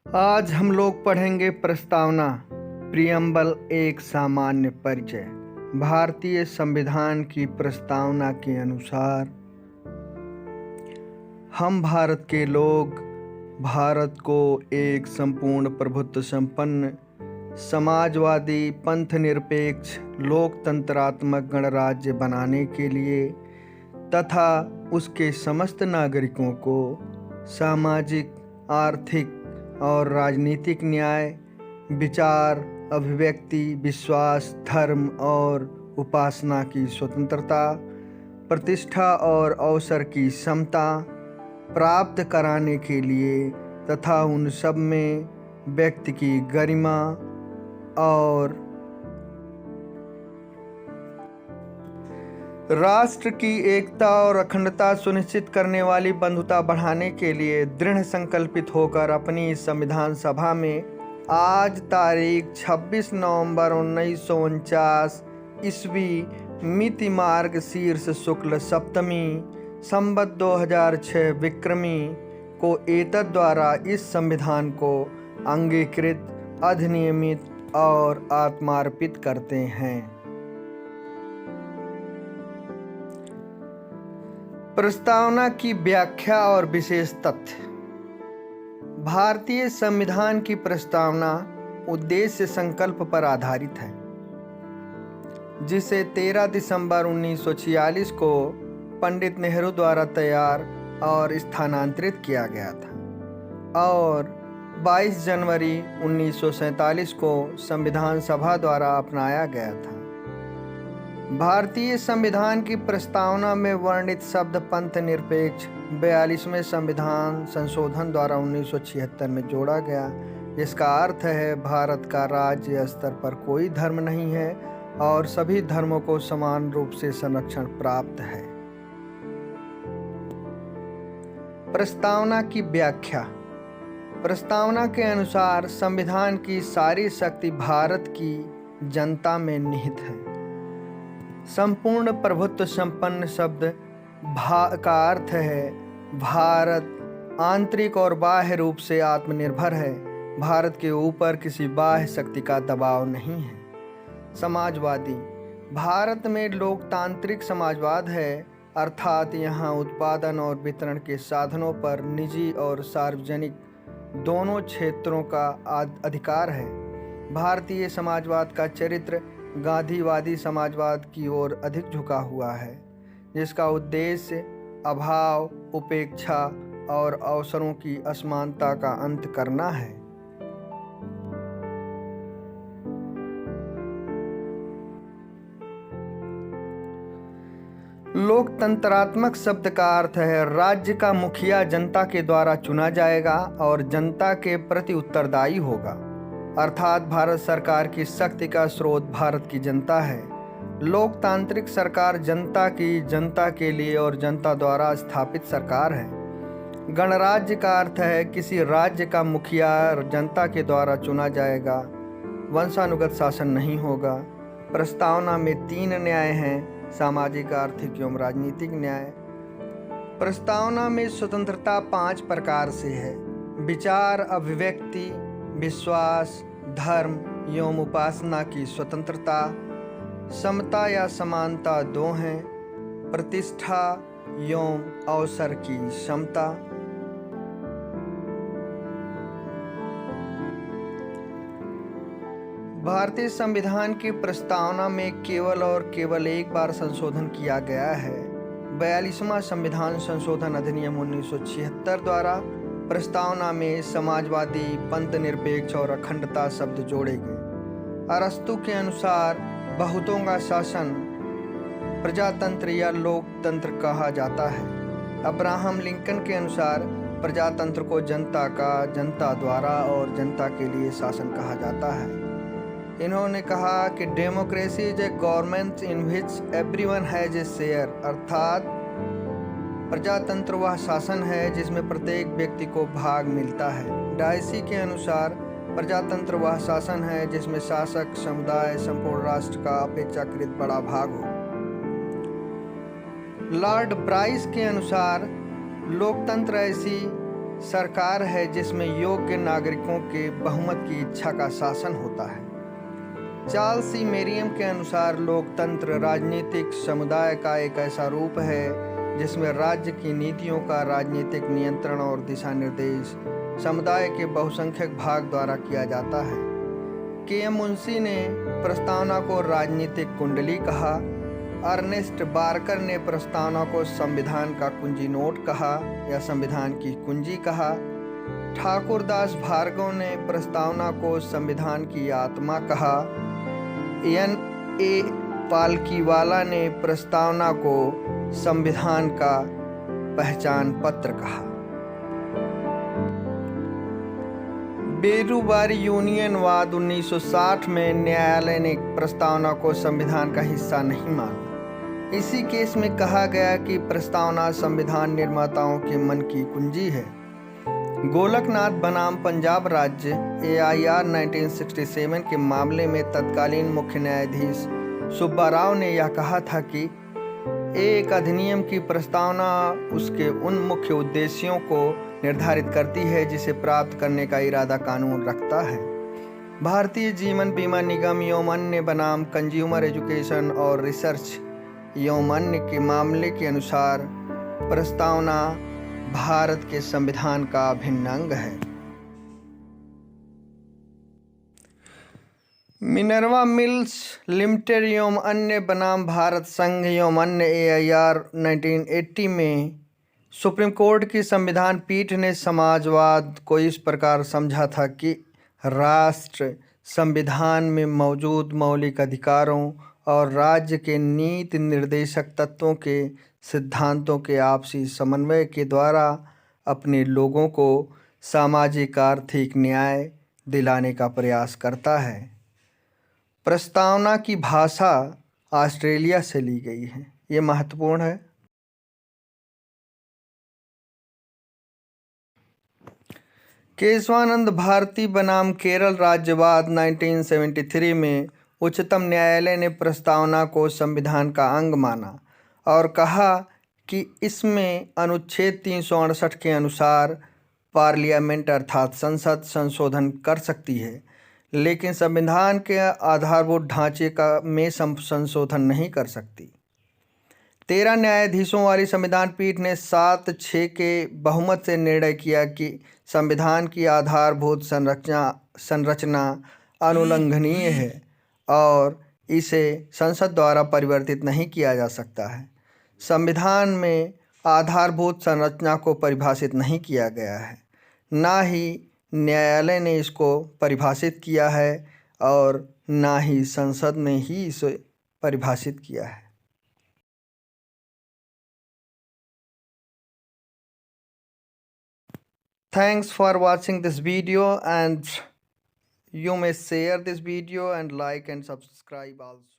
आज हम लोग पढ़ेंगे प्रस्तावना प्रियम्बल एक सामान्य परिचय। भारतीय संविधान की प्रस्तावना के अनुसार हम भारत के लोग भारत को एक संपूर्ण प्रभुत्व संपन्न समाजवादी पंथनिरपेक्ष लोकतंत्रात्मक गणराज्य बनाने के लिए तथा उसके समस्त नागरिकों को सामाजिक, आर्थिक और राजनीतिक न्याय, विचार, अभिव्यक्ति, विश्वास, धर्म और उपासना की स्वतंत्रता, प्रतिष्ठा और अवसर की समता प्राप्त कराने के लिए तथा उन सब में व्यक्ति की गरिमा और राष्ट्र की एकता और अखंडता सुनिश्चित करने वाली बंधुता बढ़ाने के लिए दृढ़ संकल्पित होकर अपनी इस संविधान सभा में आज तारीख 26 नवंबर 1949 ईस्वी मिति मार्गशीर्ष शुक्ल सप्तमी संवत 2006 विक्रमी को एतद द्वारा इस संविधान को अंगीकृत, अधिनियमित और आत्मार्पित करते हैं। प्रस्तावना की व्याख्या और विशेष तथ्य। भारतीय संविधान की प्रस्तावना उद्देश्य संकल्प पर आधारित है, जिसे 13 दिसंबर 1946 को पंडित नेहरू द्वारा तैयार और स्थानांतरित किया गया था और 22 जनवरी 1947 को संविधान सभा द्वारा अपनाया गया था। भारतीय संविधान की प्रस्तावना में वर्णित शब्द पंथ निरपेक्ष 42वें संविधान संशोधन द्वारा 1976 में जोड़ा गया, जिसका अर्थ है भारत का राज्य स्तर पर कोई धर्म नहीं है और सभी धर्मों को समान रूप से संरक्षण प्राप्त है। प्रस्तावना की व्याख्या। प्रस्तावना के अनुसार संविधान की सारी शक्ति भारत की जनता में निहित है। संपूर्ण प्रभुत्व संपन्न शब्द का अर्थ है भारत आंतरिक और बाह्य रूप से आत्मनिर्भर है। भारत के ऊपर किसी बाह्य शक्ति का दबाव नहीं है। समाजवादी। भारत में लोकतांत्रिक समाजवाद है, अर्थात यहाँ उत्पादन और वितरण के साधनों पर निजी और सार्वजनिक दोनों क्षेत्रों का अधिकार है। भारतीय समाजवाद का चरित्र गांधीवादी समाजवाद की ओर अधिक झुका हुआ है, जिसका उद्देश्य अभाव, उपेक्षा और अवसरों की असमानता का अंत करना है। लोकतंत्रात्मक शब्द का अर्थ है राज्य का मुखिया जनता के द्वारा चुना जाएगा और जनता के प्रति उत्तरदायी होगा, अर्थात भारत सरकार की शक्ति का स्रोत भारत की जनता है। लोकतांत्रिक सरकार जनता की, जनता के लिए और जनता द्वारा स्थापित सरकार है। गणराज्य का अर्थ है किसी राज्य का मुखिया जनता के द्वारा चुना जाएगा, वंशानुगत शासन नहीं होगा। प्रस्तावना में 3 न्याय हैं: सामाजिक, आर्थिक एवं राजनीतिक न्याय। प्रस्तावना में स्वतंत्रता 5 प्रकार से है: विचार, अभिव्यक्ति, विश्वास, धर्म एवं उपासना की स्वतंत्रता, समता या समानता 2 हैं, प्रतिष्ठा एवं अवसर की समता। भारतीय संविधान की प्रस्तावना में केवल और केवल एक बार संशोधन किया गया है। 42वां संविधान संशोधन अधिनियम 1976 द्वारा प्रस्तावना में समाजवादी, पंथ निरपेक्ष और अखंडता शब्द जोड़े गए। अरस्तु के अनुसार बहुतों का शासन प्रजातंत्र या लोकतंत्र कहा जाता है। अब्राहम लिंकन के अनुसार प्रजातंत्र को जनता का, जनता द्वारा और जनता के लिए शासन कहा जाता है। इन्होंने कहा कि democracy is a government in which everyone has a share, अर्थात प्रजातंत्र वह शासन है जिसमें प्रत्येक व्यक्ति को भाग मिलता है। डायसी के अनुसार प्रजातंत्र वह शासन है जिसमें शासक समुदाय संपूर्ण राष्ट्र का अपेक्षाकृत बड़ा भाग हो। लॉर्ड ब्राइस के अनुसार लोकतंत्र ऐसी सरकार है जिसमें योग्य नागरिकों के बहुमत की इच्छा का शासन होता है। चार्ल्स सी मेरियम के अनुसार लोकतंत्र राजनीतिक समुदाय का एक ऐसा रूप है जिसमें राज्य की नीतियों का राजनीतिक नियंत्रण और दिशा निर्देश समुदाय के बहुसंख्यक भाग द्वारा किया जाता है। के.एम. मुंशी ने प्रस्तावना को राजनीतिक कुंडली कहा। अर्नेस्ट बार्कर ने प्रस्तावना को संविधान का कुंजी नोट कहा या संविधान की कुंजी कहा। ठाकुरदास भार्गव ने प्रस्तावना को संविधान की आत्मा कहा। N.A. पालकीवाला ने प्रस्तावना को संविधान का पहचान पत्र कहा। बेरूबारी यूनियनवाद 1960 में न्यायालय ने प्रस्तावना को संविधान का हिस्सा नहीं माना। इसी केस में कहा गया कि प्रस्तावना संविधान निर्माताओं के मन की कुंजी है। गोलकनाथ बनाम पंजाब राज्य AIR 1967 के मामले में तत्कालीन मुख्य न्यायाधीश सुब्बा राव ने यह कहा था कि एक अधिनियम की प्रस्तावना उसके उन मुख्य उद्देश्यों को निर्धारित करती है जिसे प्राप्त करने का इरादा कानून रखता है। भारतीय जीवन बीमा निगम एवं अन्य बनाम कंज्यूमर एजुकेशन और रिसर्च एवं अन्य के मामले के अनुसार प्रस्तावना भारत के संविधान का अभिन्न अंग है। मिनर्वा मिल्स लिमिटेड एवं अन्य बनाम भारत संघ एवं अन्य AIR 1980 में सुप्रीम कोर्ट की संविधान पीठ ने समाजवाद को इस प्रकार समझा था कि राष्ट्र संविधान में मौजूद मौलिक अधिकारों और राज्य के नीति निर्देशक तत्वों के सिद्धांतों के आपसी समन्वय के द्वारा अपने लोगों को सामाजिक आर्थिक न्याय दिलाने का प्रयास करता है। प्रस्तावना की भाषा ऑस्ट्रेलिया से ली गई है। ये महत्वपूर्ण है। केशवानंद भारती बनाम केरल राज्यवाद 1973 में उच्चतम न्यायालय ने प्रस्तावना को संविधान का अंग माना और कहा कि इसमें अनुच्छेद 368 के अनुसार पार्लियामेंट अर्थात संसद संशोधन कर सकती है, लेकिन संविधान के आधारभूत ढांचे में संशोधन नहीं कर सकती। 13 न्यायाधीशों वाली संविधान पीठ ने 7-6 के बहुमत से निर्णय किया कि संविधान की आधारभूत संरचना अनुल्लंघनीय है और इसे संसद द्वारा परिवर्तित नहीं किया जा सकता है। संविधान में आधारभूत संरचना को परिभाषित नहीं किया गया है, ना ही न्यायालय ने इसको परिभाषित किया है और ना ही संसद ने ही इसे परिभाषित किया है। Thanks for watching this video, and you may share this video and like and subscribe also.